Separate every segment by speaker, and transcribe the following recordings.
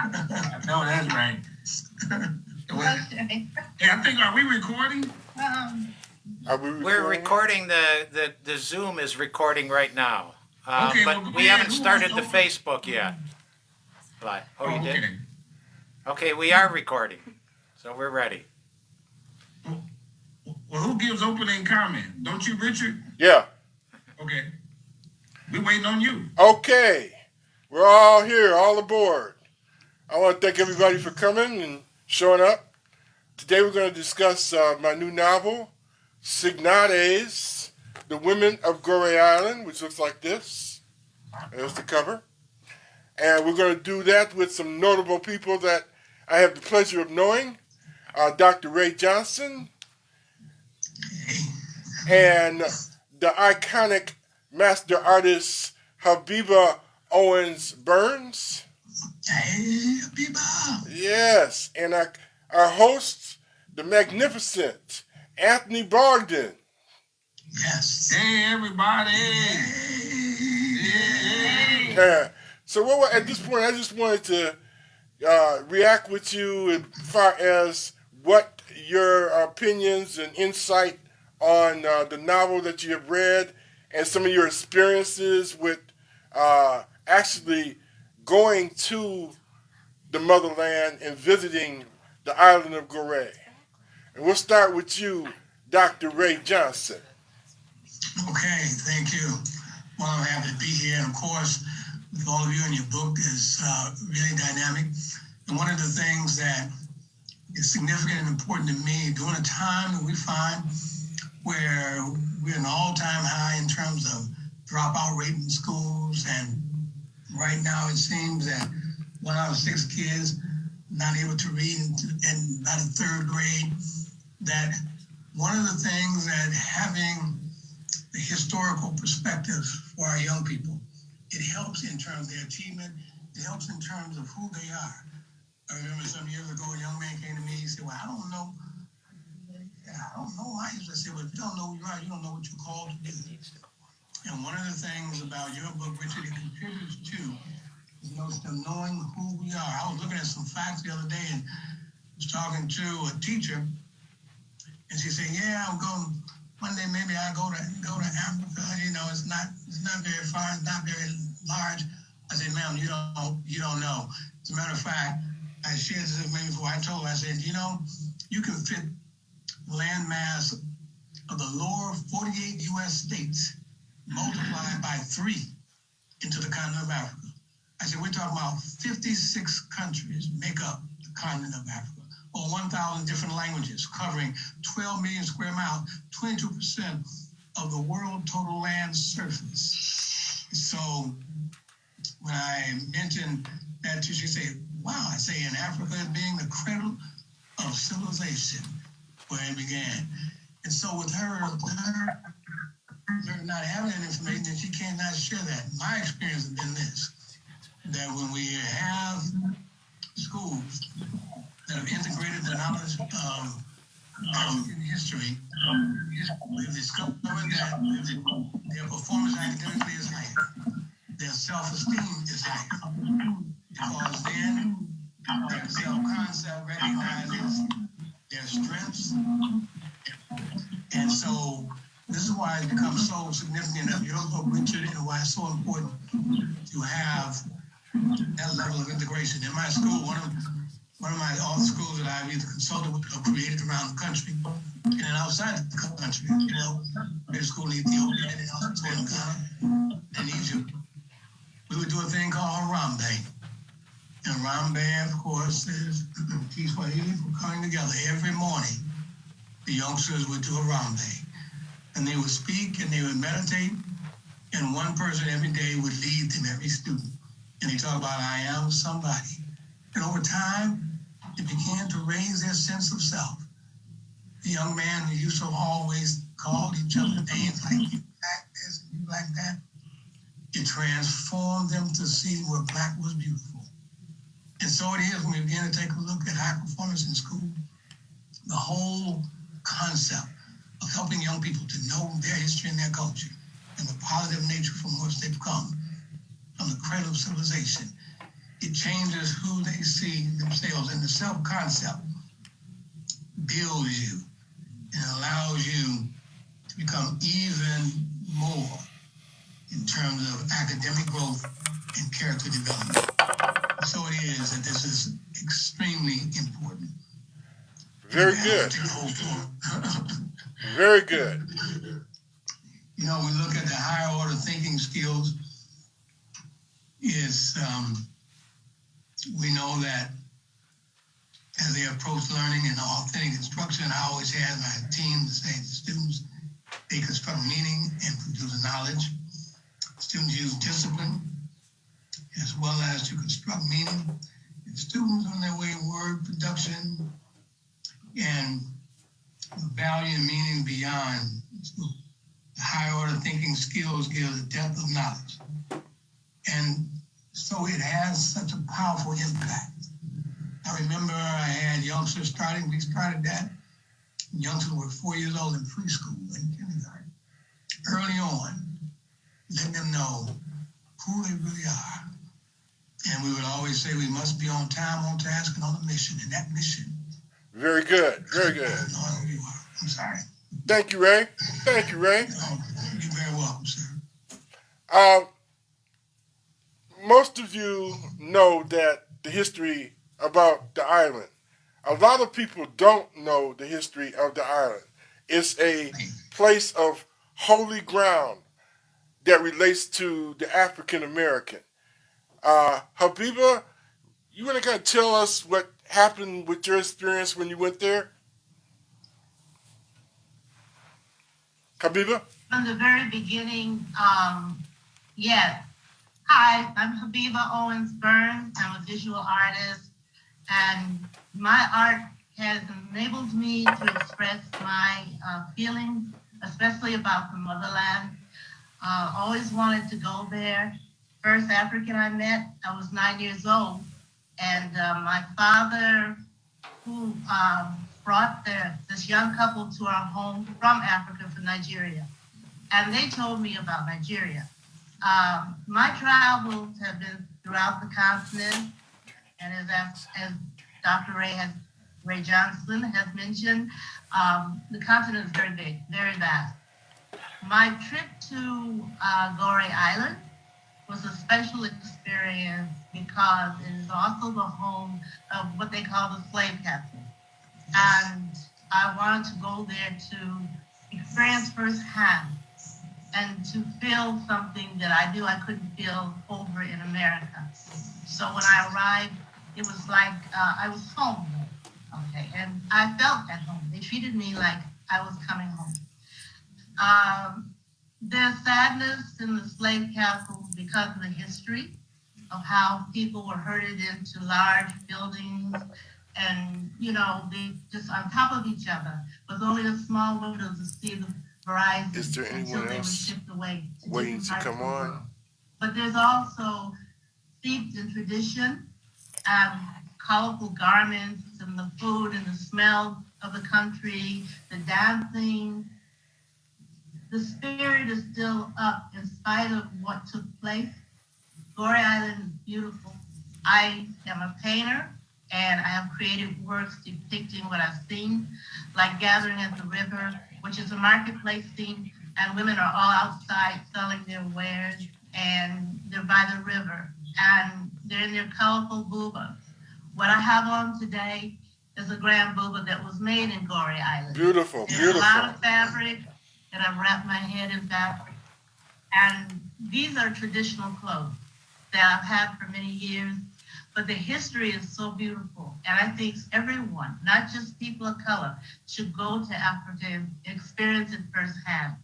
Speaker 1: No, that's right. Hey, I think, are we recording?
Speaker 2: We're recording. The Zoom is recording right now.
Speaker 1: Okay,
Speaker 2: but
Speaker 1: well,
Speaker 2: we haven't started the Facebook yet. Oh, you did?
Speaker 1: Okay.
Speaker 2: Okay, we are recording. So we're ready.
Speaker 1: Well, who gives opening comment? Don't you, Richard?
Speaker 3: Yeah.
Speaker 1: Okay. We're waiting on you.
Speaker 3: Okay. We're all here, all aboard. I want to thank everybody for coming and showing up. Today we're going to discuss my new novel, Signares, The Women of Goree Island, which looks like this. There's the cover. And we're going to do that with some notable people that I have the pleasure of knowing. Dr. Ray Johnson and the iconic master artist Habiba Owens Burns.
Speaker 1: Hey, Habiba.
Speaker 3: Yes, and our host, the magnificent Anthony Bogdan.
Speaker 1: Yes. Hey, everybody.
Speaker 3: Hey. So at this point, I just wanted to react with you as far as what your opinions and insight on the novel that you have read and some of your experiences with actually going to the motherland and visiting the island of Goree. And we'll start with you, Dr. Ray Johnson.
Speaker 4: Okay, thank you. Well, I'm happy to be here. And of course, with all of you, and your book is really dynamic. And one of the things that is significant and important to me during a time that we find where we're an all-time high in terms of dropout rate in schools, and right now it seems that 1 out of 6 kids not able to read in about the 3rd grade, that one of the things that having the historical perspective for our young people, it helps in terms of their achievement, it helps in terms of who they are. I remember some years ago, a young man came to me, he said, well, I don't know why. I said, well, if you don't know who you are, you don't know what you're called to do. And one of the things about your book, Richard, it contributes to the notion of knowing who we are. I was looking at some facts the other day and was talking to a teacher, and she said, yeah, I'm going, one day maybe I'll go to Africa. You know, it's not very far, it's not very large. I said, ma'am, you don't know. As a matter of fact, I shared this maybe before. I told her, I said, you know, you can fit land mass of the lower 48 U.S. states multiplied by 3 into the continent of Africa. I said, we're talking about 56 countries make up the continent of Africa, or 1,000 different languages, covering 12 million square miles, 22% of the world total land surface. So when I mentioned that to she said, wow, I say in Africa as being the cradle of civilization where it began. And so with her not having that information, then she cannot share that. My experience has been this, that when we have schools that have integrated the knowledge of African history, we've discovered that their performance academically is higher, their self-esteem is higher, because then their self-concept recognizes their strengths. And so this is why it's become so significant of your book, Richard, and why it's so important to have that level of integration. In my school, one of all the schools that I've either consulted with or created around the country, and then outside the country, you know, we had a school in Ethiopia, and also in Ghana and Egypt. We would do a thing called Harambe. And Harambe, of course, is Kiswahili for coming together. Every morning, the youngsters would do Harambe. And they would speak and they would meditate, and one person every day would lead them, every student. And they talk about, I am somebody. And over time, it began to raise their sense of self. The young man who used to always call each other names like you black this and you black that, it transformed them to see where black was beautiful. And so it is when we begin to take a look at high performance in school, the whole concept of helping young people to know their history and their culture and the positive nature from which they've come, from the cradle of civilization. it changes who they see themselves, and the self-concept builds you and allows you to become even more in terms of academic growth and character development. So it is that this is extremely important.
Speaker 3: Very good. Very good.
Speaker 4: You know, we look at the higher order thinking skills. We know that as they approach learning and authentic instruction, I always have my team to say to students, they construct meaning and produce knowledge. Students use discipline as well as to construct meaning. And students on their way in word production and value and meaning beyond. So the higher order thinking skills give a depth of knowledge. And so it has such a powerful impact. I remember I had youngsters starting, we started that. Youngsters were 4 years old in preschool and kindergarten. Early on, letting them know who they really are. And we would always say we must be on time, on task, and on a mission. And that mission.
Speaker 3: Very good. Very good.
Speaker 4: I'm sorry.
Speaker 3: Thank you, Ray. Thank you, Ray.
Speaker 4: You're very welcome, sir.
Speaker 3: Most of you know that the history about the island. A lot of people don't know the history of the island. It's a place of holy ground that relates to the African American. Habiba, you want to kind of tell us what happened with your experience when you went there? Habiba?
Speaker 5: From the very beginning, yes. Hi, I'm Habiba Owens Burns. I'm a visual artist, and my art has enabled me to express my feelings, especially about the motherland. Always wanted to go there. First African I met, I was 9 years old, and my father, who brought this young couple to our home from Africa, from Nigeria, and they told me about Nigeria. My travels have been throughout the continent, and as Dr. Ray Johnson has mentioned, the continent is very big, very vast. My trip to Goree Island was a special experience because it is also the home of what they call the slave captain. And I wanted to go there to experience firsthand and to feel something that I knew I couldn't feel over in America. So when I arrived, it was like I was home, okay? And I felt at home. They treated me like I was coming home. There's sadness in the slave castle because of the history of how people were herded into large buildings and, you know, they just on top of each other with only a small window to see the horizon.
Speaker 3: Is there anyone else waiting to come on?
Speaker 5: But there's also steeped in tradition, colorful garments and the food and the smell of the country, the dancing. The spirit is still up in spite of what took place. Goree Island is beautiful. I am a painter and I have created works depicting what I've seen, like Gathering at the River, which is a marketplace scene, and women are all outside selling their wares, and they're by the river, and they're in their colorful boobas. What I have on today is a grand booba that was made in Goree Island.
Speaker 3: Beautiful,
Speaker 5: There's
Speaker 3: beautiful.
Speaker 5: a lot of fabric, and I've wrapped my head in fabric. And these are traditional clothes that I've had for many years, but the history is so beautiful. And I think everyone, not just people of color, should go to Africa and experience it firsthand.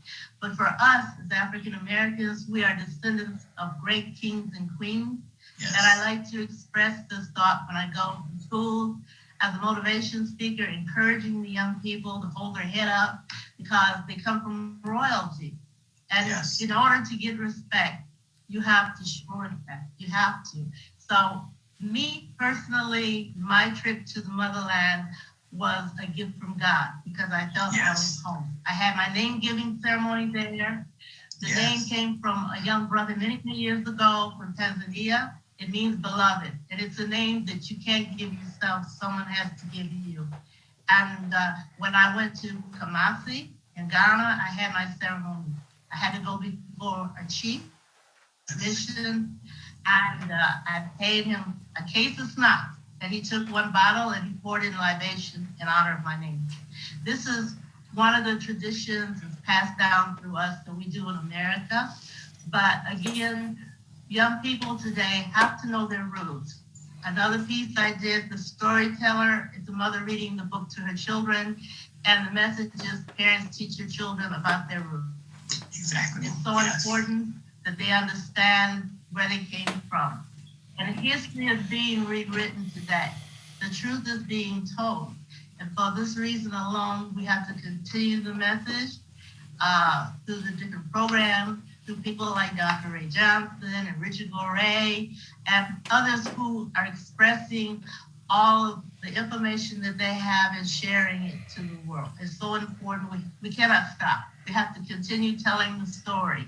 Speaker 5: But for us as African Americans, we are descendants of great kings and queens. Yes. And I like to express this thought when I go to school as a motivation speaker, encouraging the young people to hold their head up because they come from royalty. And yes, in order to get respect, you have to show respect. You have to. So me personally, my trip to the motherland was a gift from God because I felt I was home. I had my name giving ceremony there. The name came from a young brother many years ago from Tanzania, It means beloved, and it's a name that you can't give yourself. Someone has to give you. And when I went to Kumasi in Ghana, I had my ceremony. I had to go before a chief, a mission, and I paid him a case of schnapps. And he took one bottle and he poured in libation in honor of my name. This is one of the traditions that's passed down through us that we do in America. But again, young people today have to know their roots. Another piece I did, The Storyteller, is a mother reading the book to her children, and the message is parents teach your children about their roots.
Speaker 4: Exactly.
Speaker 5: It's so important that they understand where they came from. And history is being rewritten today. The truth is being told. And for this reason alone, we have to continue the message through the different programs, through people like Dr. Ray Johnson and Richard Goree and others who are expressing all of the information that they have and sharing it to the world. It's so important. We cannot stop. We have to continue telling the story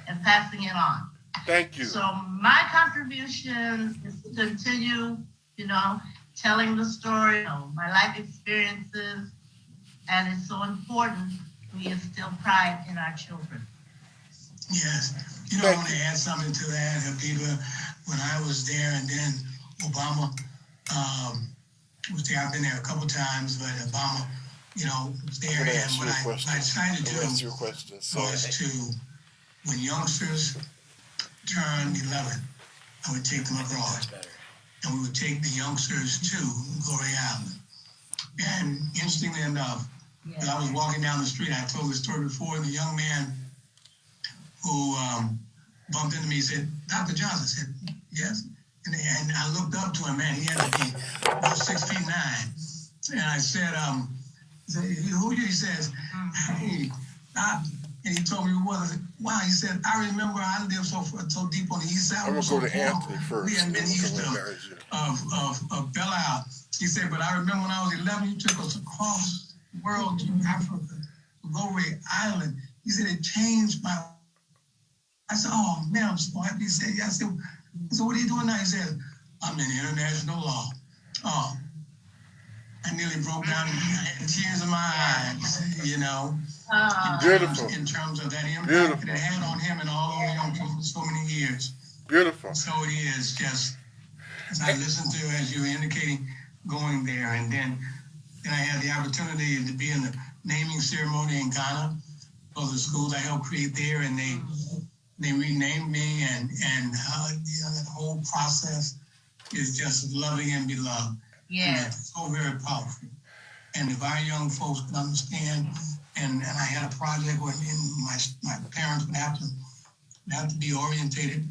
Speaker 5: and passing it on.
Speaker 3: Thank you.
Speaker 5: So my contribution is to continue, telling the story of my life experiences, and it's so important we instill pride in our children.
Speaker 4: Yes. I want to add something to that, Habiba. When I was there and then Obama was there, I've been there a couple times, but Obama, was there. And what I decided to do was to, when youngsters turned 11, I would take them abroad. And we would take the youngsters to Goree Island. And interestingly enough, when I was walking down the street, I told the story before, and the young man who bumped into me said, Dr. Johnson. I said, yes. And I looked up to him, man, he had to be about 6'9". And I said, who are you? He says, hey, Doc. And he told me who it was. I said, wow, he said, I remember I lived so deep on the east side.
Speaker 3: I'm going to go to Anthony first.
Speaker 4: We hadn't been east of Belle Isle. He said, but I remember when I was 11, you took us across the world to Africa, to Goree Island. He said, it changed my. I said, oh, man, I'm so happy. He said, yeah. I said, what are you doing now? He said, I'm in international law. Oh, I nearly broke down in tears in my eyes,
Speaker 3: Beautiful.
Speaker 4: In terms of that impact that it had on him and all those young people for so many years.
Speaker 3: Beautiful.
Speaker 4: So it is just, as I listened to, as you were indicating, going there. And then I had the opportunity to be in the naming ceremony in Ghana for the schools I helped create there, and they renamed me, and that whole process is just loving and beloved.
Speaker 5: Yeah.
Speaker 4: It's so very powerful. And if our young folks can understand, and I had a project where my parents would have to be orientated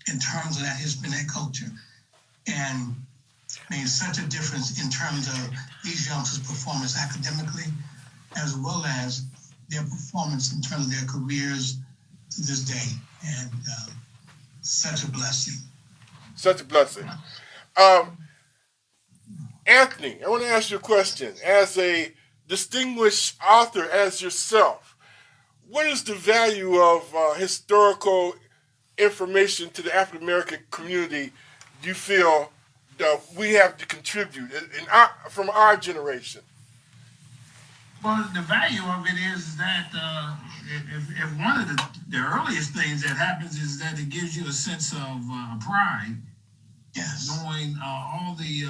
Speaker 4: in terms of that history and that culture, and made such a difference in terms of these youngsters' performance academically, as well as their performance in terms of their careers to this day. And such a blessing.
Speaker 3: Such a blessing. Anthony, I want to ask you a question. As a distinguished author as yourself, what is the value of historical information to the African American community do you feel that we have to contribute from our generation?
Speaker 1: Well, the value of it is that if one of the earliest things that happens is that it gives you a sense of pride.
Speaker 4: Yes.
Speaker 1: Knowing all the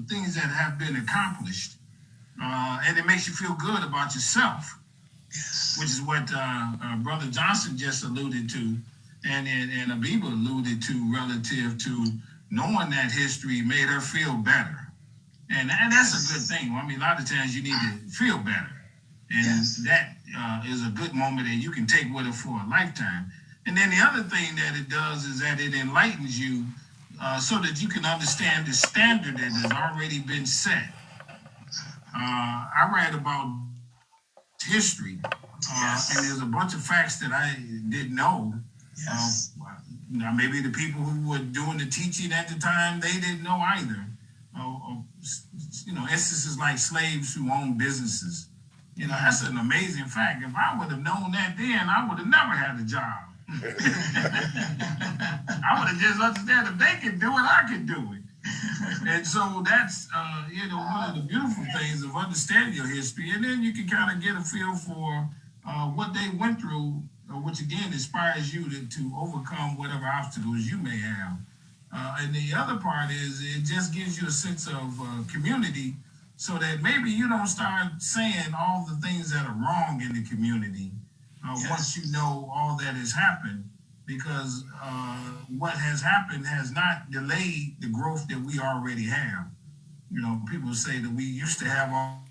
Speaker 1: things that have been accomplished, and it makes you feel good about yourself.
Speaker 4: Yes.
Speaker 1: Which is what Brother Johnson just alluded to, and Habiba alluded to, relative to knowing that history made her feel better, and that's a good thing. I mean, a lot of times you need to feel better, and that is a good moment that you can take with her for a lifetime. And then the other thing that it does is that it enlightens you. So that you can understand the standard that has already been set. I read about history, and there's a bunch of facts that I didn't know.
Speaker 4: Yes.
Speaker 1: Maybe the people who were doing the teaching at the time, they didn't know either. Instances like slaves who owned businesses. That's an amazing fact. If I would have known that then, I would have never had a job. I would have just understand if they can do it, I can do it. And so that's, one of the beautiful things of understanding your history. And then you can kind of get a feel for what they went through, which again inspires you to overcome whatever obstacles you may have. And the other part is it just gives you a sense of community so that maybe you don't start saying all the things that are wrong in the community once you know all that has happened, because what has happened has not delayed the growth that we already have. People say that we used to have all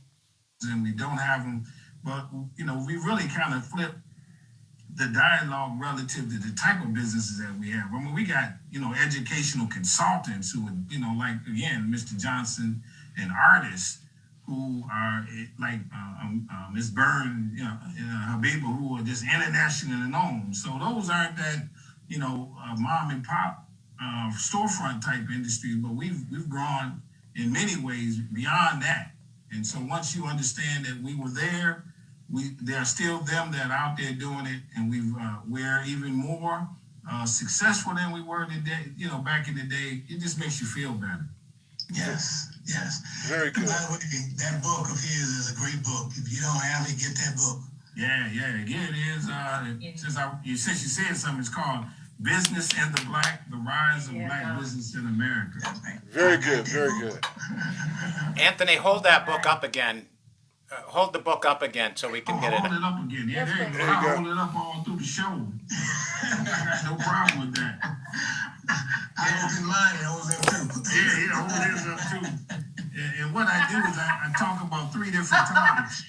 Speaker 1: and we don't have them, but we really kind of flipped the dialogue relative to the type of businesses that we have. I mean, we got, educational consultants who would, like, again, Mr. Johnson, and artists who are like Ms. Byrne, Habiba, who are just internationally known. So those aren't that, mom and pop storefront type industry, but we've grown in many ways beyond that. And so once you understand that we were there, there are still them that are out there doing it, and we're even more successful than we were today. Back in the day, it just makes you feel better.
Speaker 4: Yes.
Speaker 3: Very good.
Speaker 4: By the way, that book of his is a great book. If you don't have it, get that book.
Speaker 1: Yeah. Again, it is. Since you said something, it's called "Business and the Black: The Rise of Black Business in America."
Speaker 3: Very good.
Speaker 2: Anthony, hold that book up again. Hold the book up again so we can get it.
Speaker 1: Hold it up again. Yeah, there you go. I'll hold it up all through the show. I got no problem with that.
Speaker 4: I don't mind. I was there too.
Speaker 1: Yeah, hold it up too. And what I do is I talk about three different topics.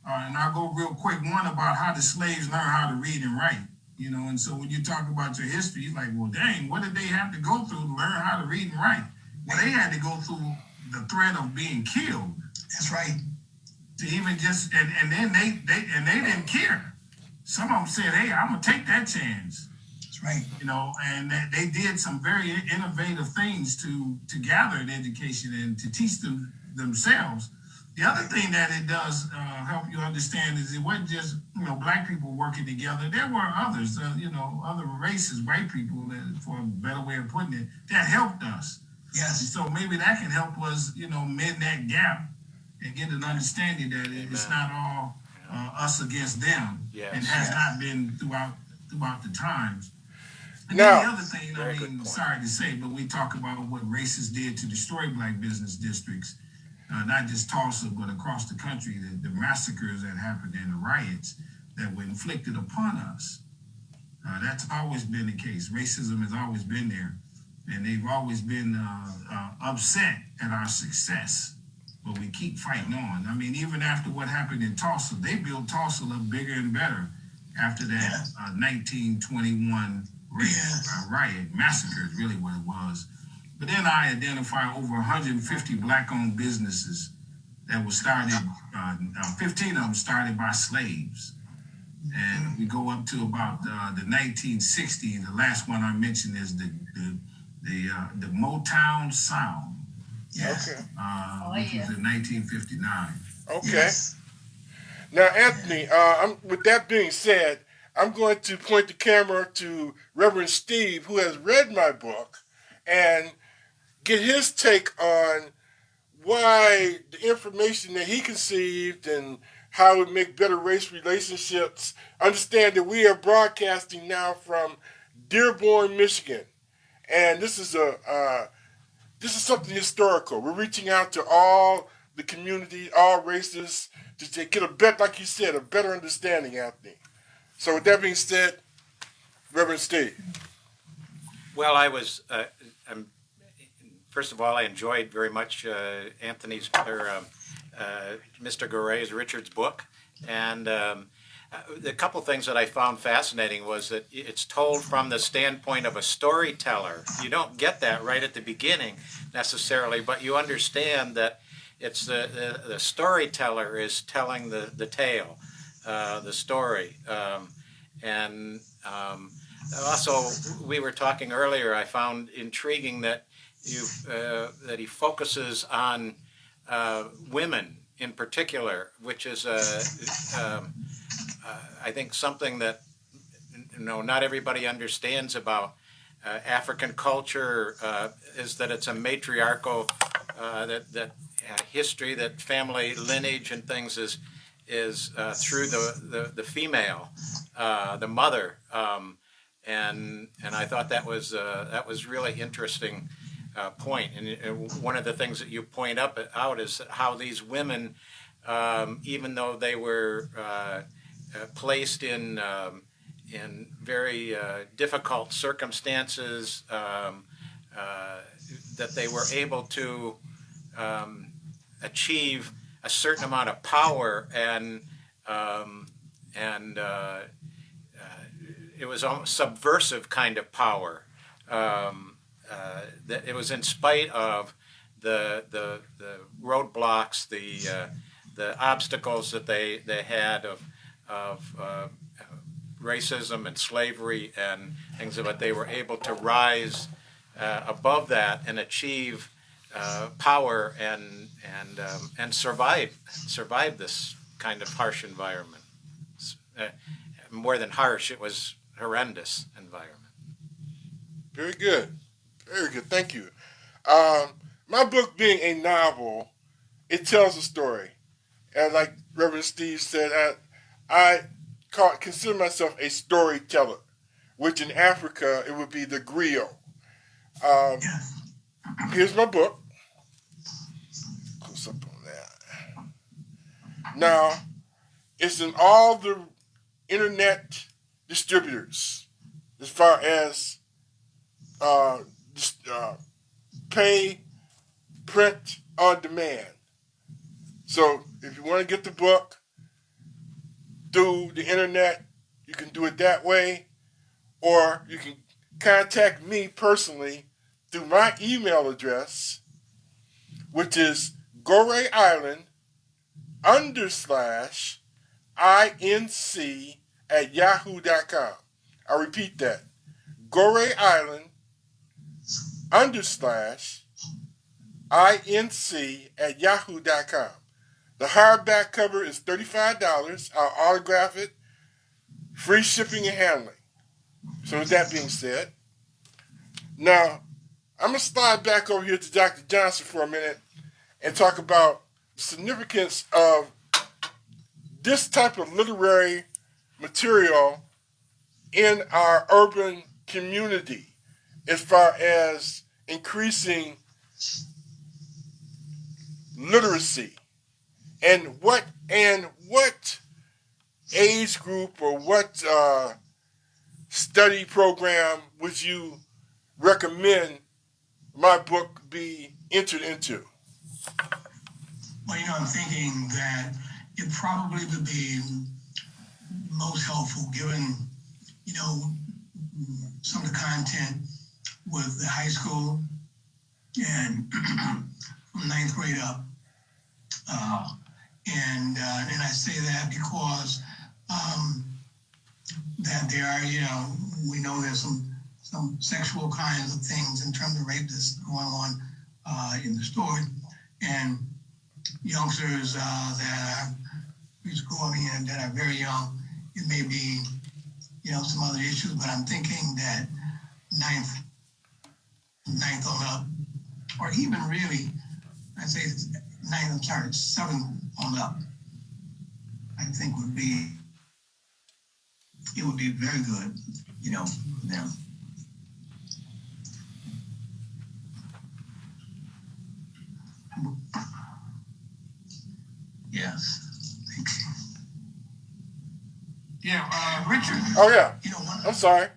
Speaker 1: And I'll go real quick. One about how the slaves learn how to read and write. And so when you talk about your history, you're like, well, dang, what did they have to go through to learn how to read and write? Well, they had to go through the threat of being killed.
Speaker 4: That's right.
Speaker 1: To even just and then they didn't care. Some of them said, "Hey, I'm gonna take that chance."
Speaker 4: That's right.
Speaker 1: And they did some very innovative things to gather an education and to teach them themselves. The other thing that it does help you understand is it wasn't just black people working together. There were others, other races, white people, for a better way of putting it, that helped us.
Speaker 4: Yes.
Speaker 1: And so maybe that can help us, mend that gap and get an understanding that it's not all us against them, and has not been throughout the times. And then the other thing, sorry to say, but we talk about what racists did to destroy black business districts, not just Tulsa, but across the country, the massacres that happened and the riots that were inflicted upon us. That's always been the case. Racism has always been there, and they've always been upset at our success. But we keep fighting on. I mean, even after what happened in Tulsa, they built Tulsa up bigger and better after that 1921 riot, massacre is really what it was. But then I identify over 150 black-owned businesses that were started, 15 of them started by slaves. And we go up to about the 1960s. The last one I mentioned is the Motown Sound.
Speaker 4: Yes.
Speaker 3: Okay.
Speaker 1: Which was in 1959.
Speaker 3: Okay.
Speaker 4: Yes.
Speaker 3: Now, Anthony, with that being said, I'm going to point the camera to Reverend Steve, who has read my book, and get his take on why the information that he conceived and how it would make better race relationships. Understand that we are broadcasting now from Dearborn, Michigan, and this is something historical. We're reaching out to all the community, all races, to get like you said, a better understanding, Anthony. So with that being said, Reverend Steve.
Speaker 2: Well, first of all, I enjoyed very much Mr. Goree's, Richard's book. And the couple things that I found fascinating was that it's told from the standpoint of a storyteller. You don't get that right at the beginning necessarily, but you understand that it's the storyteller is telling the tale, the story. Also, we were talking earlier, I found intriguing that that he focuses on women in particular, which is I think something that not everybody understands about African culture is that it's a matriarchal that history, that family lineage and things is through the female, the mother, and I thought that was really interesting point. And one of the things that you point out is how these women, even though they were placed in very difficult circumstances, that they were able to achieve a certain amount of power, and it was almost subversive kind of power. That it was in spite of the roadblocks, the obstacles that they had of racism and slavery and things, but they were able to rise above that and achieve power and survive this kind of harsh environment. More than harsh, it was horrendous environment.
Speaker 3: Very good. Very good. Thank you. My book being a novel, it tells a story. And like Reverend Steve said, I consider myself a storyteller, which in Africa, it would be the griot. Here's my book. Close up on that. Now, it's in all the internet distributors as far as pay, print, on demand. So if you want to get the book through the internet, you can do it that way, or you can contact me personally through my email address, which is goreeisland_inc@yahoo.com. I'll repeat that. goreeisland_inc@yahoo.com. The hardback cover is $35. I'll autograph it. Free shipping and handling. So with that being said, now I'm going to slide back over here to Dr. Johnson for a minute and talk about the significance of this type of literary material in our urban community as far as increasing literacy. And what age group or what study program would you recommend my book be entered into?
Speaker 4: Well, I'm thinking that it probably would be most helpful given, some of the content with the high school and from ninth grade up. And I say that because that there are, we know there's some sexual kinds of things in terms of rape that's going on in the story, and youngsters that are preschooling and that are very young, it may be, some other issues, but I'm thinking that ninth on up, or even really, I'd say seven on up, I think it would be very good, for them. Yes.
Speaker 1: Yeah, Richard.
Speaker 3: Oh, yeah. I'm sorry.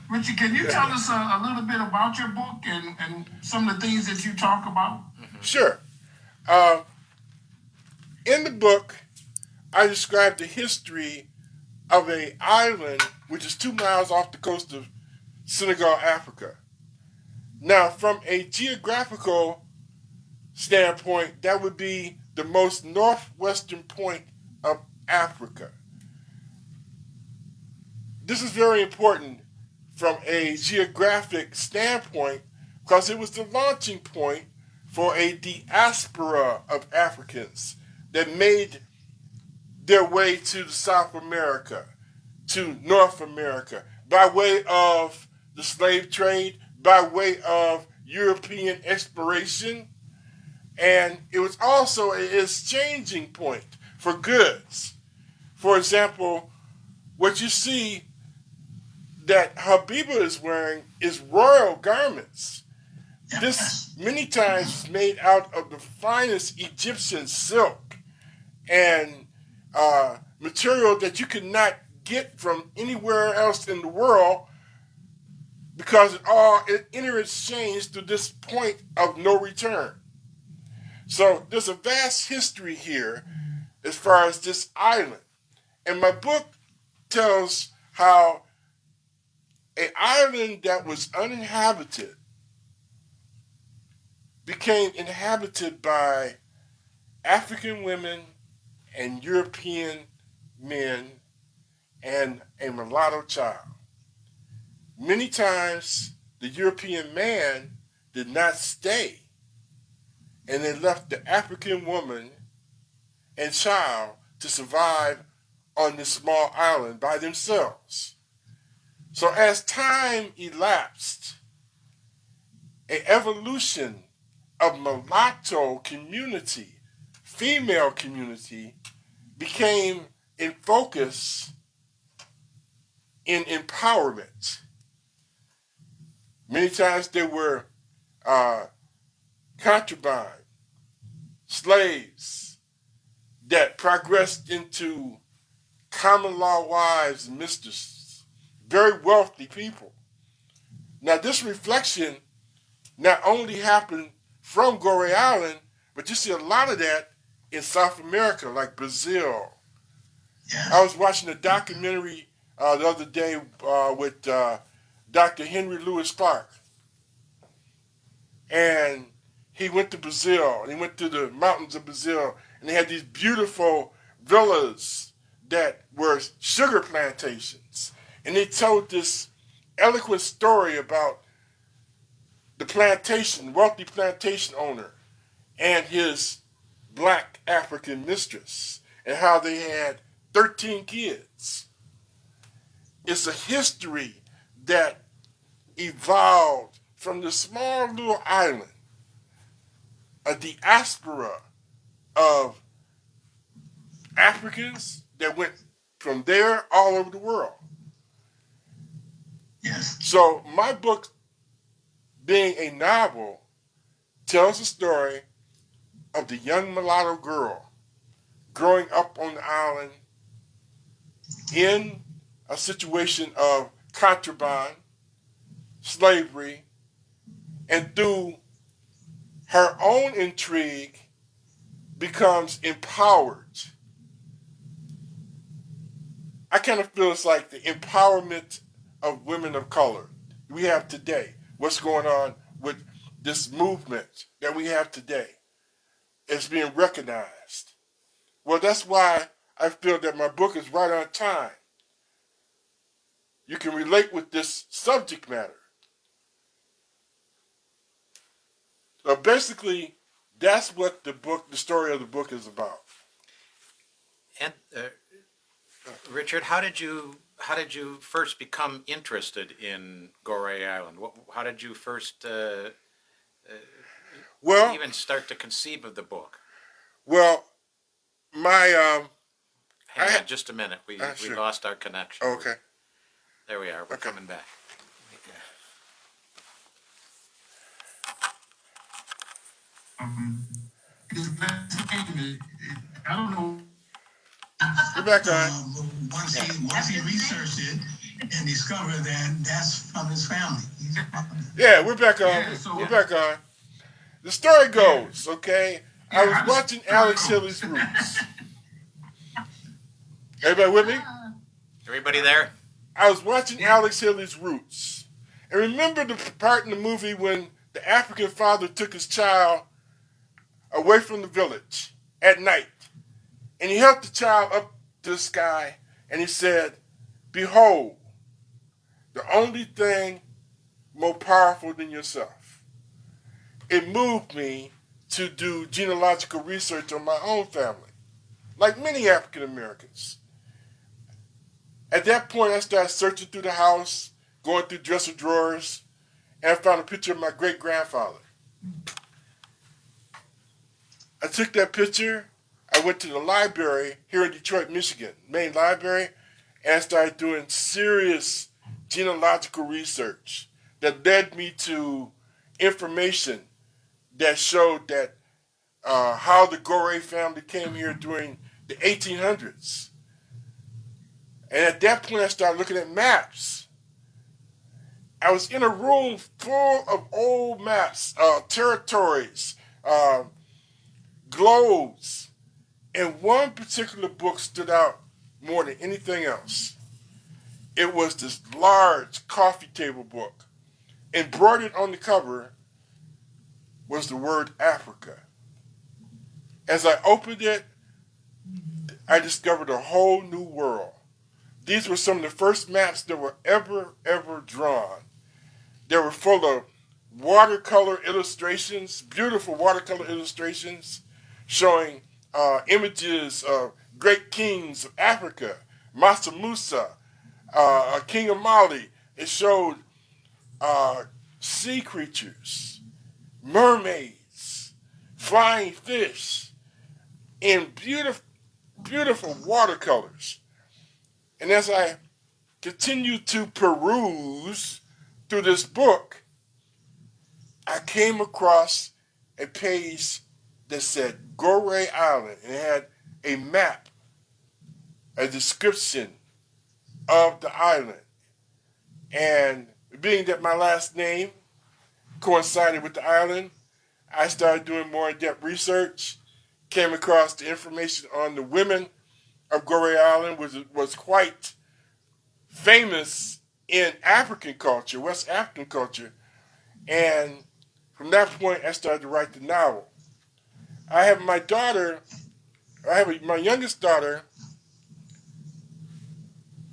Speaker 1: Richard, can you tell us a little bit about your book and some of the things that you talk about?
Speaker 3: Sure. In the book, I describe the history of an island which is 2 miles off the coast of Senegal, Africa. Now, from a geographical standpoint, that would be the most northwestern point of Africa. This is very important from a geographic standpoint because it was the launching point for a diaspora of Africans that made their way to South America, to North America by way of the slave trade, by way of European exploration, and it was also an exchanging point for goods. For example, what you see that Habiba is wearing is royal garments. This many times is made out of the finest Egyptian silk and material that you could not get from anywhere else in the world, because it interchanged to this point of no return. So there's a vast history here as far as this island. And my book tells how an island that was uninhabited became inhabited by African women and European men and a mulatto child. Many times the European man did not stay, and they left the African woman and child to survive on this small island by themselves. So as time elapsed, an evolution of mulatto community, female community, became in focus in empowerment. Many times there were concubine, slaves that progressed into common law wives and mistresses, very wealthy people. Now this reflection not only happened from Goree Island, but you see a lot of that in South America, like Brazil.
Speaker 4: Yeah.
Speaker 3: I was watching a documentary the other day with Dr. Henry Lewis Clark. And he went to Brazil, and he went to the mountains of Brazil, and they had these beautiful villas that were sugar plantations. And they told this eloquent story about the plantation, wealthy plantation owner, and his black African mistress, and how they had 13 kids. It's a history that evolved from the small little island, a diaspora of Africans that went from there all over the world.
Speaker 4: Yes.
Speaker 3: So my book, being a novel, tells the story of the young mulatto girl growing up on the island in a situation of contraband, slavery, and through her own intrigue becomes empowered. I kind of feel it's like the empowerment of women of color we have today. What's going on with this movement that we have today is being recognized. Well, that's why I feel that my book is right on time. You can relate with this subject matter. So basically, that's what the story of the book is about.
Speaker 2: And Richard, how did you first become interested in Goree Island? How did you first even start to conceive of the book?
Speaker 3: Well, my
Speaker 2: Hang on just a minute. We
Speaker 3: sure.
Speaker 2: lost our connection.
Speaker 3: Okay.
Speaker 2: There we are. We're
Speaker 3: Okay.
Speaker 2: coming back.
Speaker 1: I don't know.
Speaker 3: We're back on.
Speaker 4: Once he researched it and discovered that that's from his family.
Speaker 3: Yeah, we're back on.
Speaker 1: Yeah, so-
Speaker 3: We're back on. The story goes, okay? I was watching Alex Haley's Roots. Everybody with me?
Speaker 2: Everybody there?
Speaker 3: I was watching Alex Haley's Roots. And remember the part in the movie when the African father took his child away from the village at night. And he held the child up to the sky and he said, "Behold, the only thing more powerful than yourself." It moved me to do genealogical research on my own family, like many African Americans. At that point, I started searching through the house, going through dresser drawers, and I found a picture of my great-grandfather. I took that picture. I went to the library here in Detroit, Michigan, main library, and I started doing serious genealogical research that led me to information that showed that how the Goree family came here during the 1800s. And at that point, I started looking at maps. I was in a room full of old maps, territories, globes, and one particular book stood out more than anything else. It was this large coffee table book. Embroidered on the cover was the word Africa. As I opened it, I discovered a whole new world. These were some of the first maps that were ever drawn. They were full of watercolor illustrations, beautiful watercolor illustrations, showing images of great kings of Africa, Mansa Musa, King of Mali. It showed sea creatures, mermaids, flying fish, in beautiful watercolors. And as I continued to peruse through this book, I came across a page that said Goree Island, and it had a map, a description of the island. And being that my last name coincided with the island, I started doing more in-depth research, came across the information on the women of Goree Island, which was quite famous in African culture, West African culture. And from that point, I started to write the novel. My youngest daughter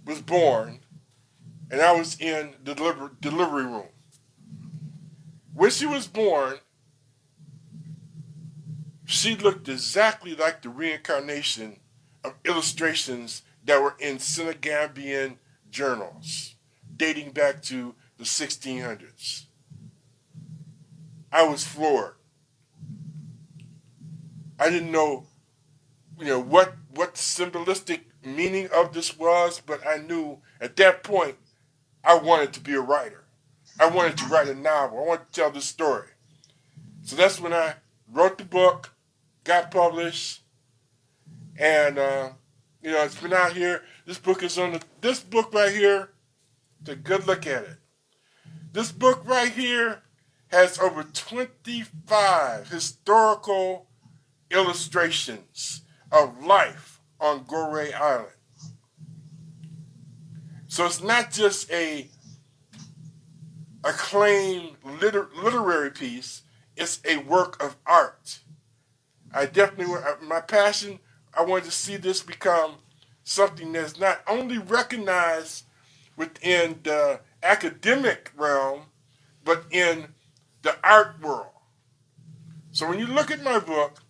Speaker 3: was born, and I was in the delivery room. When she was born, she looked exactly like the reincarnation of illustrations that were in Senegambian journals dating back to the 1600s. I was floored. I didn't know, what the symbolistic meaning of this was, but I knew at that point I wanted to be a writer. I wanted to write a novel. I wanted to tell this story. So that's when I wrote the book, got published, and it's been out here. This book right here. Take a good look at it. This book right here has over 25 historical illustrations of life on Goree Island. So it's not just a acclaimed literary piece, it's a work of art. My passion, I wanted to see this become something that's not only recognized within the academic realm, but in the art world. So when you look at my book,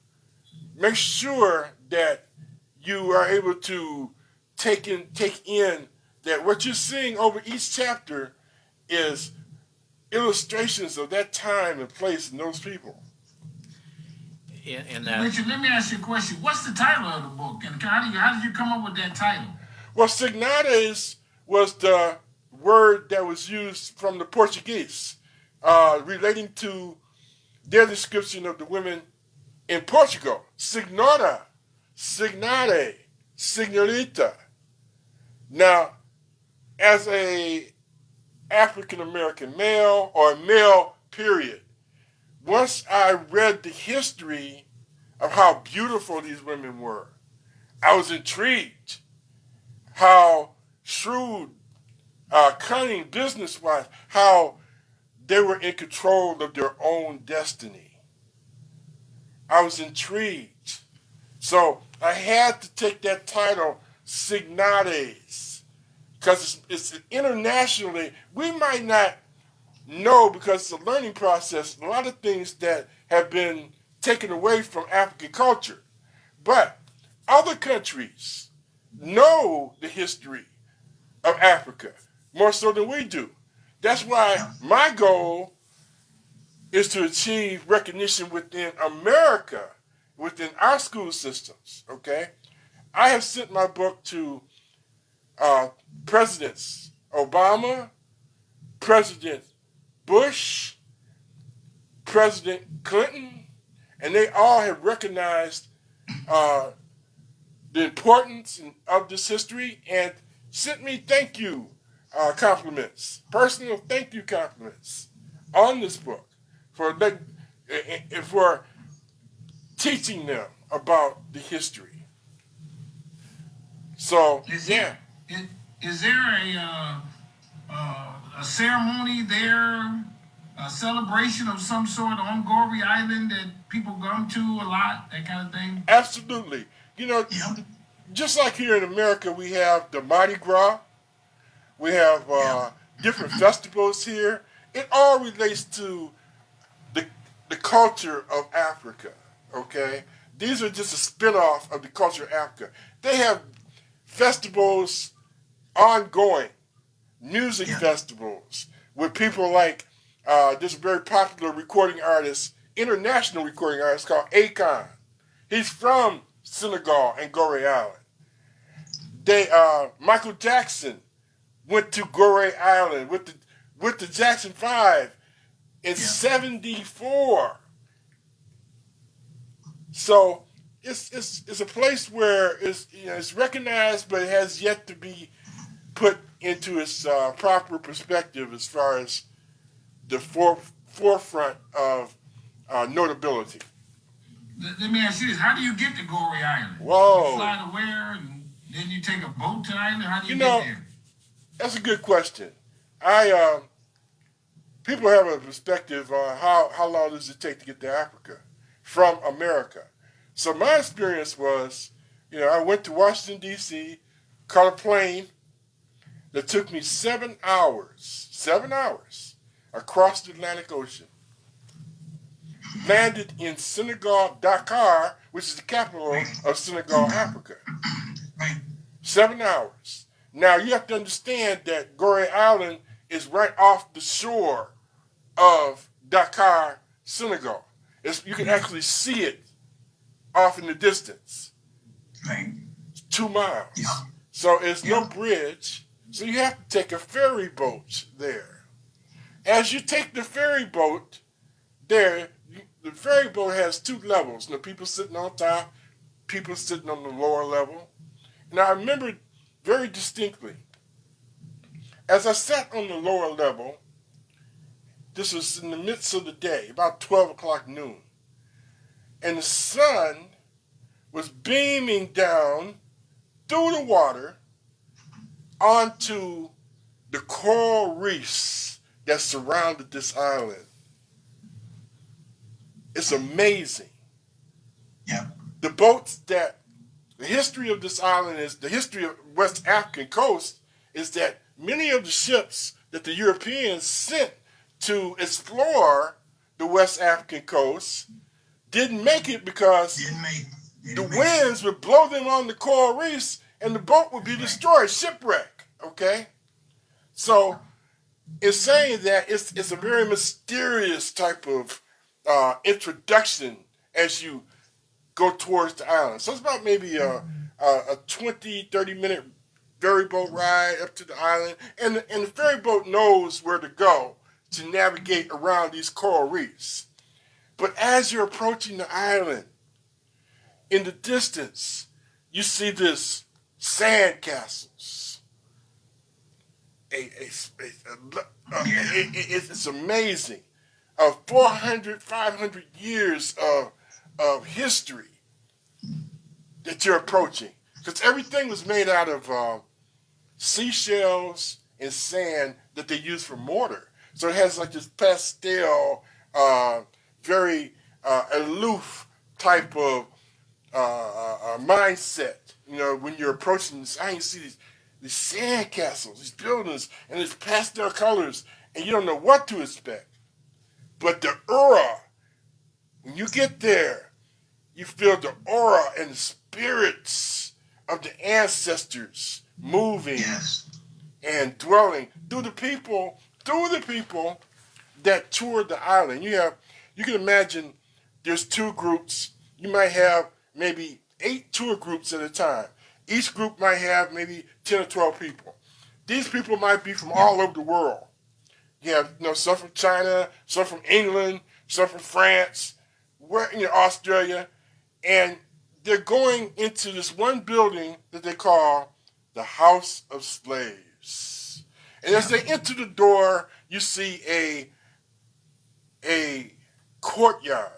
Speaker 3: make sure that you are able to take in that what you're seeing over each chapter is illustrations of that time and place and those people.
Speaker 2: In that,
Speaker 1: Richard, let me ask you a question. What's the title of the book, and how did you come up with that title?
Speaker 3: Well, Signares was the word that was used from the Portuguese, relating to their description of the women in Portugal. Signora, Signare, Signorita. Now, as a African-American male, or male, period, once I read the history of how beautiful these women were, I was intrigued. How shrewd, cunning business-wise, how they were in control of their own destiny. I was intrigued. So I had to take that title, Signares, because it's internationally, we might not know, because it's a learning process, a lot of things that have been taken away from African culture. But other countries know the history of Africa, more so than we do. That's why my goal is to achieve recognition within America, within our school systems, okay? I have sent my book to Presidents Obama, President Bush, President Clinton, and they all have recognized the importance of this history and sent me thank you compliments, personal thank you compliments on this book for teaching them about the history. So,
Speaker 1: Is there a ceremony there, a celebration of some sort on Goree Island that people come to a lot, that kind of thing?
Speaker 3: Absolutely. You know, just like here in America, we have the Mardi Gras, we have different festivals here. It all relates to the culture of Africa, okay? These are just a spin-off of the culture of Africa. They have festivals ongoing, music festivals, with people like this very popular recording artist, international recording artist called Akon. He's from Senegal and Goree Island. Michael Jackson went to Goree Island with the Jackson 5 in '74. So it's a place where it's recognized, but it has yet to be put into its proper perspective as far as the forefront of notability.
Speaker 1: Let me ask you this: how do you get to Goree Island?
Speaker 3: Whoa!
Speaker 1: You fly to where, and then you take a boat to the island. How do you get there?
Speaker 3: That's a good question. People have a perspective on how long does it take to get to Africa from America. So my experience was, I went to Washington, D.C., caught a plane that took me 7 hours across the Atlantic Ocean. Landed in Senegal, Dakar, which is the capital of Senegal, Africa. 7 hours. Now, you have to understand that Goree Island is right off the shore of Dakar, Senegal. You can actually see it off in the distance. It's 2 miles. So it's no bridge. So you have to take a ferry boat there. As you take the ferry boat there, the ferry boat has 2 levels. People sitting on top, people sitting on the lower level. And I remember very distinctly, as I sat on the lower level, this was in the midst of the day, about 12 o'clock noon, and the sun was beaming down through the water onto the coral reefs that surrounded this island. It's amazing. The history of this island the history of West African coast is that many of the ships that the Europeans sent to explore the West African coast didn't make it because the winds would blow them on the coral reefs and the boat would be destroyed, shipwreck, okay? So it's saying that it's a very mysterious type of introduction as you go towards the island. So it's about maybe a 20, 30-minute ferry boat ride up to the island. And the ferry boat knows where to go to navigate around these coral reefs. But as you're approaching the island, in the distance, you see this sand castles. It's amazing. 400, 500 years of history that you're approaching. Because everything was made out of seashells and sand that they use for mortar. So it has like this pastel, very aloof type of mindset. When you're approaching this, I can see these sand castles, these buildings, and these pastel colors, and you don't know what to expect. But the aura, when you get there, you feel the aura and the spirits of the ancestors moving and dwelling through the people that toured the island. You can imagine there's two groups. You might have maybe 8 tour groups at a time. Each group might have maybe 10 or 12 people. These people might be from all over the world. You have some from China, some from England, some from France, Australia, and they're going into this one building that they call the House of Slaves. And as they enter the door, you see a courtyard.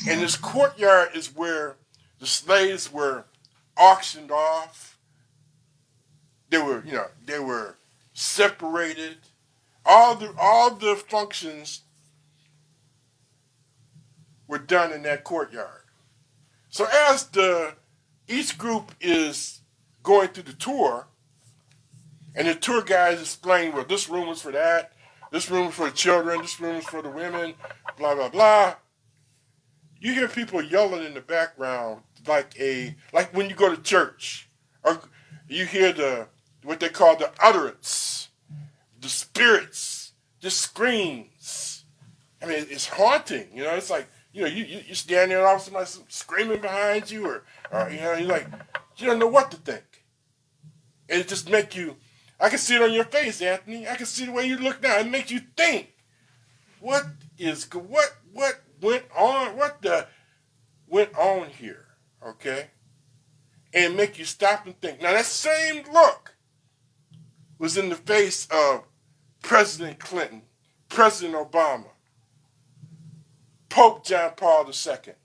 Speaker 3: And this courtyard is where the slaves were auctioned off. They were separated. All the functions were done in that courtyard. So as each group is going through the tour, and the tour guide is explaining, well, this room is for that, this room is for the children, this room is for the women, blah, blah, blah. You hear people yelling in the background like when you go to church, or you hear what they call the utterance, the spirits, the screams. I mean, it's haunting. It's like you stand there and all of a sudden somebody screaming behind you, or you're like you don't know what to think. And it just make you. I can see it on your face, Anthony. I can see the way you look now. It makes you think. What went on? What went on here? Okay, and make you stop and think. Now that same look was in the face of President Clinton, President Obama, Pope John Paul II.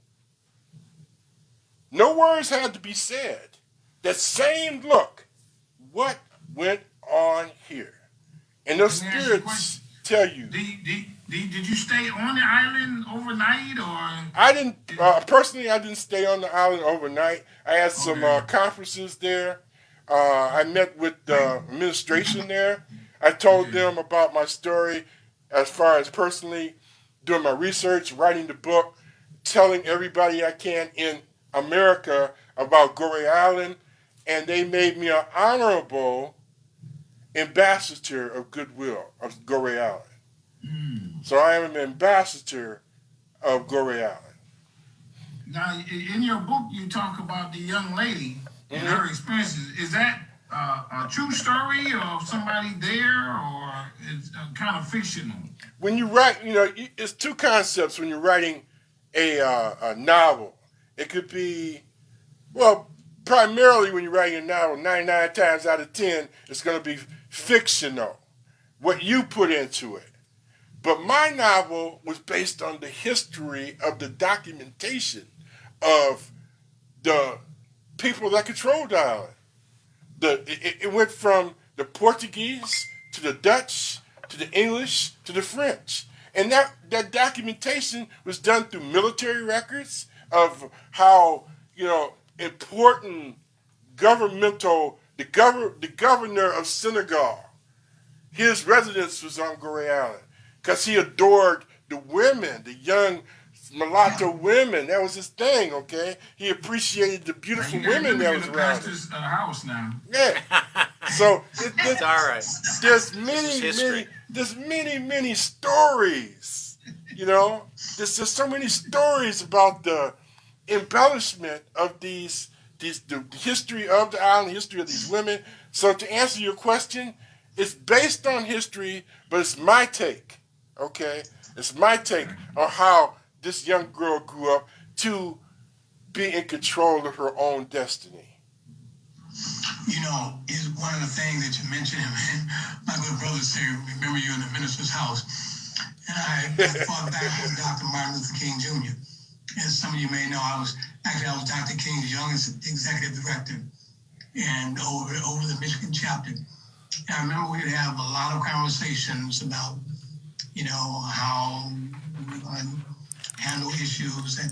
Speaker 3: No words had to be said. That same look. What went on here? And those spirits tell you.
Speaker 1: Did you stay on the island overnight, or?
Speaker 3: I didn't, personally, I didn't stay on the island overnight. I had some conferences there. I met with the administration there. I told them about my story as far as personally doing my research, writing the book, telling everybody I can in America about Goree Island, and they made me an honorable ambassador of goodwill of Goree Island. So I am an ambassador of Goree Island.
Speaker 1: Now, in your book, you talk about the young lady and her experiences. Is that a true story of somebody there, or it's kind of fictional?
Speaker 3: When you write, it's two concepts when you're writing a novel. It could be, primarily when you're writing a novel, 99 times out of 10, it's going to be fictional, what you put into it. But my novel was based on the history of the documentation of the people that controlled the island. It went from the Portuguese to the Dutch to the English to the French. And that documentation was done through military records of how, important the governor of Senegal, his residence was on Goree Island because he adored the women, the young mulatto women. That was his thing, okay? He appreciated the beautiful women that was around him.
Speaker 1: House now.
Speaker 3: Yeah. So
Speaker 2: It's all right.
Speaker 3: there's many stories. There's just so many stories about the embellishment of the history of the island, the history of these women. So to answer your question, it's based on history, but it's my take. Okay, it's my take on how this young girl grew up to be in control of her own destiny.
Speaker 4: Is one of the things that you mentioned, my good brother said, remember you in the minister's house. And I fought back with Dr. Martin Luther King Jr. As some of you may know, I was Dr. King's youngest executive director and over the Michigan chapter. And I remember we would have a lot of conversations about, how we're going to handle issues and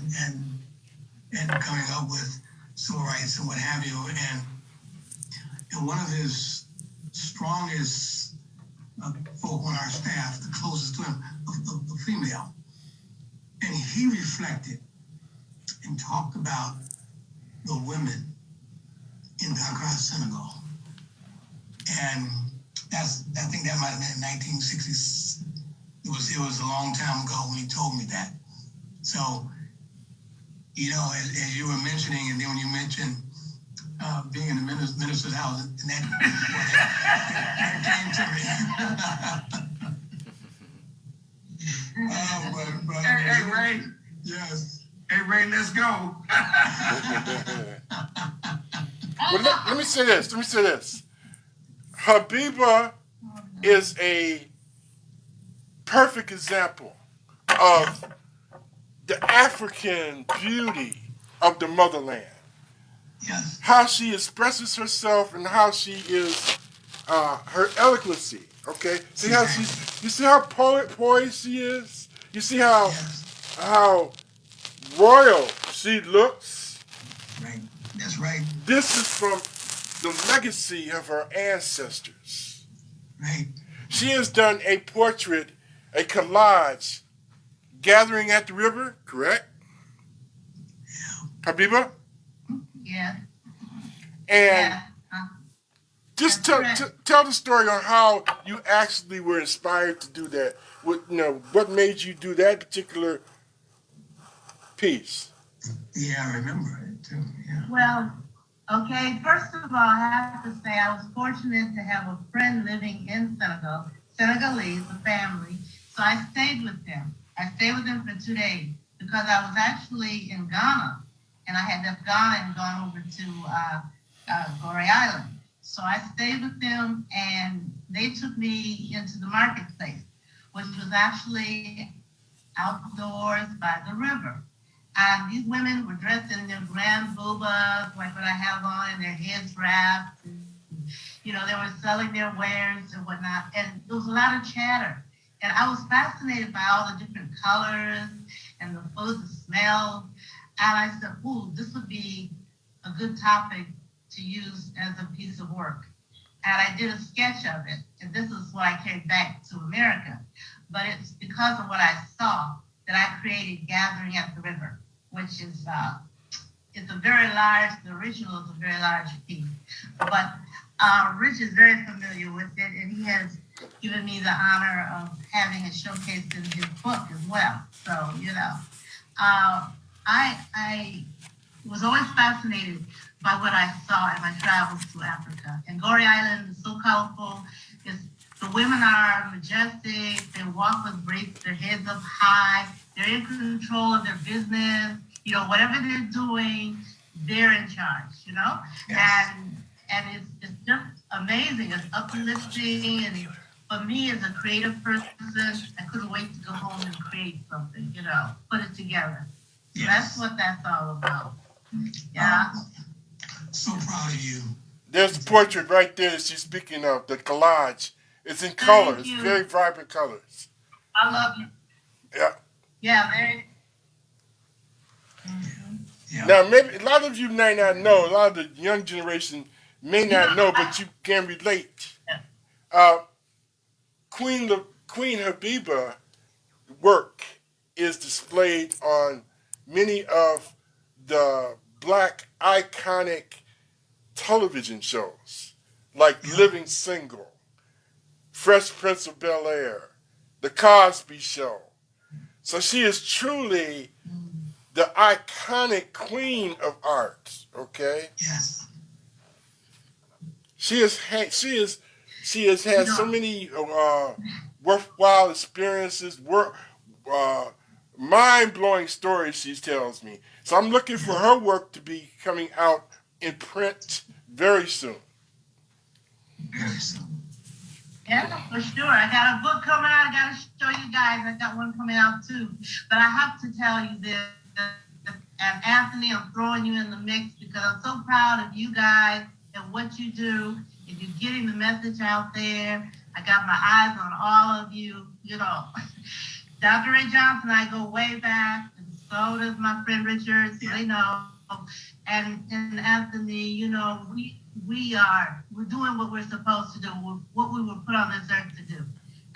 Speaker 4: coming up with civil rights and what have you. And one of his strongest folk on our staff, the closest to him, a female, and he reflected and talked about the women in Dakar, Senegal. And I think that might have been in 1960s. It was a long time ago when he told me that. So, you know, as you were mentioning, and then when you mentioned being in the minister's house, and that came to me.
Speaker 1: Hey, Ray.
Speaker 4: Yes.
Speaker 1: Hey, Ray, let's go.
Speaker 3: Well, let me say this. Habiba is a perfect example of the African beauty of the motherland.
Speaker 4: Yes.
Speaker 3: How she expresses herself and how she is, her eloquency. Okay, see how you see how poised she is. You see how royal she looks.
Speaker 4: Right. That's right.
Speaker 3: This is from the legacy of her ancestors.
Speaker 4: Right.
Speaker 3: She has done a portrait, a collage, gathering at the river. Correct, Habiba?
Speaker 5: Yeah.
Speaker 3: And
Speaker 5: Yeah.
Speaker 3: just
Speaker 5: That's
Speaker 3: tell the story on how you actually were inspired to do that. What made you do that particular piece?
Speaker 4: Yeah, I remember it too. Yeah.
Speaker 5: Well, okay, first of all, I have to say I was fortunate to have a friend living in Senegal, Senegalese, a family. So I stayed with them. I stayed with them for 2 days because I was actually in Ghana and I had left Ghana and gone over to Goree Island. So I stayed with them and they took me into the marketplace, which was actually outdoors by the river. And these women were dressed in their grand boobas, like what I have on, and their heads wrapped. And, you know, they were selling their wares and whatnot. And there was a lot of chatter. And I was fascinated by all the different colors and the foods, the smells. And I said, ooh, this would be a good topic to use as a piece of work. And I did a sketch of it. And this is what I carried back to America. But it's because of what I saw that I created Gathering at the River, which is it's a very large, the original is a very large piece. But Rich is very familiar with it, and he has given me the honor of having it showcased in his book as well. So, you know, I was always fascinated by what I saw in my travels to Africa. And Goree Island is so colorful. The women are majestic. They walk with grace, their heads up high. They're in control of their business. You know, whatever they're doing, they're in charge, you know? Yes. And it's just amazing. It's uplifting. And for me as a creative person, I couldn't wait to go home and create something, you know, put it together. Yes. That's what that's all about. Yeah.
Speaker 4: So proud of you.
Speaker 3: There's the portrait right there that she's speaking of, the collage. It's in color. It's very vibrant colors.
Speaker 5: I love you.
Speaker 3: Yeah.
Speaker 5: Yeah, very.
Speaker 3: Yeah. Now, maybe a lot of you may not know, a lot of the young generation may not know, but you can relate. Queen Habiba work is displayed on many of the black iconic television shows, like Living Single, Fresh Prince of Bel-Air, The Cosby Show. So she is truly the iconic queen of art. Okay.
Speaker 4: Yes.
Speaker 3: She has had so many worthwhile experiences, mind-blowing stories. She tells me. So I'm looking for her work to be coming out in print very soon.
Speaker 4: Very soon.
Speaker 5: Yeah, for sure. I got a book coming out. I got to show you guys. I got one coming out too. But I have to tell you this, and Anthony, I'm throwing you in the mix because I'm so proud of you guys and what you do. If you're getting the message out there, I got my eyes on all of you. You know, Dr. Ray Johnson and I go way back, and so does my friend Richard. So they know. And Anthony, you know, we're doing what we're supposed to do, what we were put on this earth to do.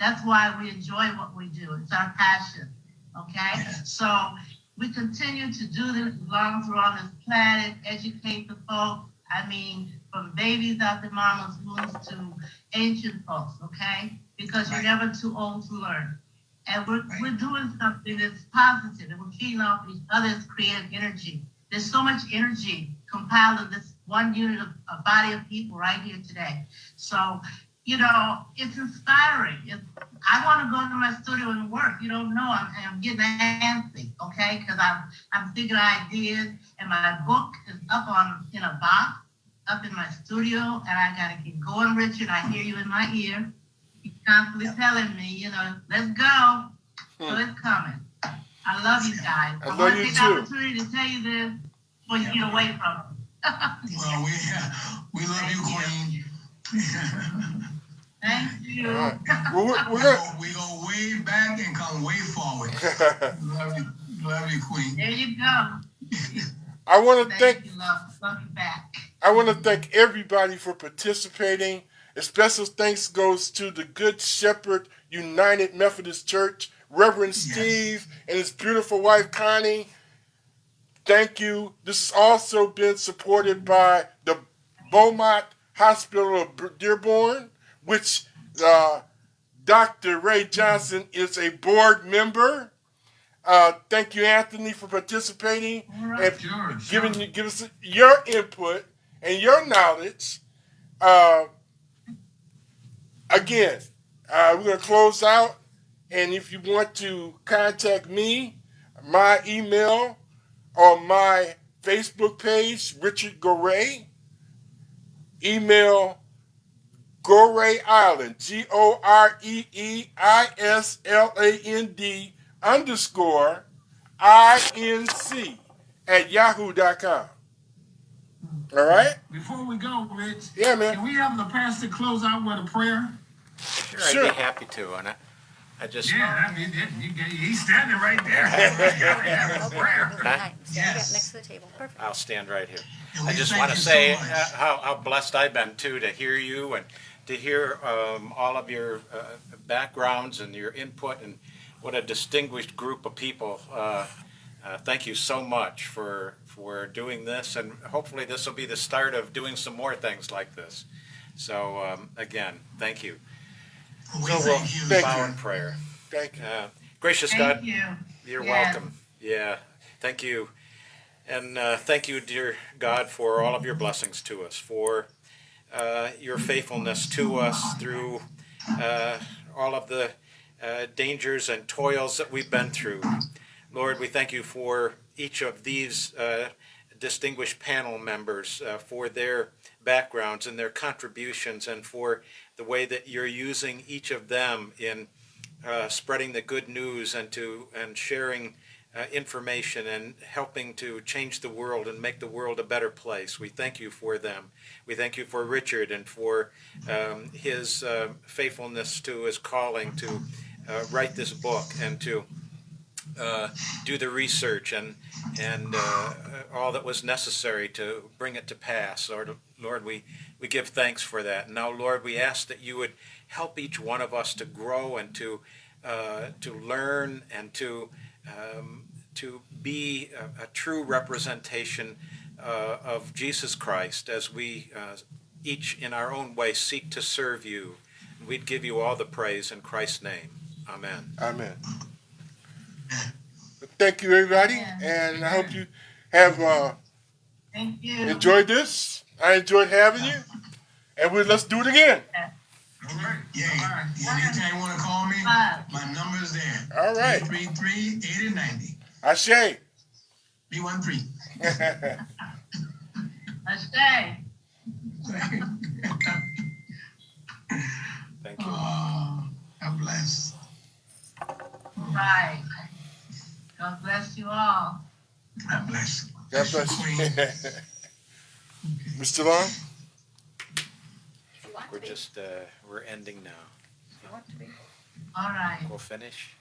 Speaker 5: That's why we enjoy what we do. It's our passion. Okay? So we continue to do this as long as we're on this planet, educate the folks. I mean, from babies out the mama's wombs to ancient folks, okay? Because you're never too old to learn. And we're doing something that's positive, and we're feeding off each other's creative energy. There's so much energy compiled in this one unit of a body of people right here today. So, you know, it's inspiring. I want to go to my studio and work. You don't know, I'm getting antsy, okay? Because I'm thinking of ideas, and my book is up in a box up in my studio, and I got to keep going, Richard. I hear you in my ear. You're constantly telling me, you know, let's go. So it's coming. I love you guys. I want to take the opportunity to tell you this before you get away from me.
Speaker 4: Well, we love you, Queen.
Speaker 5: Thank you.
Speaker 3: Well,
Speaker 4: We go way back and come way forward. Love you, Queen.
Speaker 5: There you go.
Speaker 3: I want to
Speaker 5: Thank you, love you back.
Speaker 3: I want to thank everybody for participating. A special thanks goes to the Good Shepherd United Methodist Church, Reverend Steve and his beautiful wife Connie. Thank you. This has also been supported by the Beaumont Hospital of Dearborn, which Dr. Ray Johnson is a board member. Thank you, Anthony, for participating and give us your input and your knowledge. Again, we're going to close out, and if you want to contact me, my email or my Facebook page, Richard Goree, email Goree Island, GOREEISLAND _INC at yahoo.com. All right?
Speaker 1: Before we go, Rich,
Speaker 3: Yeah, man.
Speaker 1: can we have the pastor close out with a prayer?
Speaker 2: Sure, I'd be happy to. And I just
Speaker 1: Yeah, I mean, he's standing right there. Have a prayer.
Speaker 6: Yes. Next to the table. Perfect.
Speaker 2: I'll stand right here.
Speaker 4: And
Speaker 2: I
Speaker 4: we
Speaker 2: just
Speaker 4: thank
Speaker 2: want to
Speaker 4: you
Speaker 2: say
Speaker 4: so much.
Speaker 2: how blessed I've been too to hear you and to hear all of your backgrounds and your input, and what a distinguished group of people. Thank you so much for doing this, and hopefully this will be the start of doing some more things like this. So again, thank you.
Speaker 4: We thank you.
Speaker 3: Thank
Speaker 2: Bow
Speaker 3: you.
Speaker 2: in prayer.
Speaker 3: Thank you.
Speaker 2: Gracious
Speaker 5: Thank
Speaker 2: God,
Speaker 5: you.
Speaker 2: you're
Speaker 5: Yes.
Speaker 2: welcome. Yeah, thank you. And thank you, dear God, for all of your blessings to us, for your faithfulness to us through all of the dangers and toils that we've been through. Lord, we thank you for each of these distinguished panel members, for their backgrounds and their contributions, and for the way that you're using each of them in spreading the good news and sharing information and helping to change the world and make the world a better place. We thank you for them. We thank you for Richard and for his faithfulness to his calling to write this book and to do the research and all that was necessary to bring it to pass. Lord, we give thanks for that. Now, Lord, we ask that you would help each one of us to grow and to learn and to be a true representation of Jesus Christ as we each in our own way seek to serve you. We'd give you all the praise in Christ's name. Amen.
Speaker 3: Amen. Thank you, everybody, and I hope you have
Speaker 5: Thank you.
Speaker 3: enjoyed this. I enjoyed having you, and let's do it again.
Speaker 1: All right.
Speaker 4: Yeah. Anytime you want to call me, my number's there.
Speaker 3: All right.
Speaker 4: 333-8090.
Speaker 3: Ashe.
Speaker 4: B13.
Speaker 5: Ashe.
Speaker 2: Thank you.
Speaker 4: Oh, God bless.
Speaker 5: Right. God bless you all.
Speaker 4: God bless.
Speaker 3: God bless
Speaker 4: Queen.
Speaker 3: you. Mr. Long?
Speaker 6: If you want to
Speaker 2: We're
Speaker 6: be.
Speaker 2: just we're ending now.
Speaker 6: If you want to be.
Speaker 5: All right.
Speaker 2: We'll finish.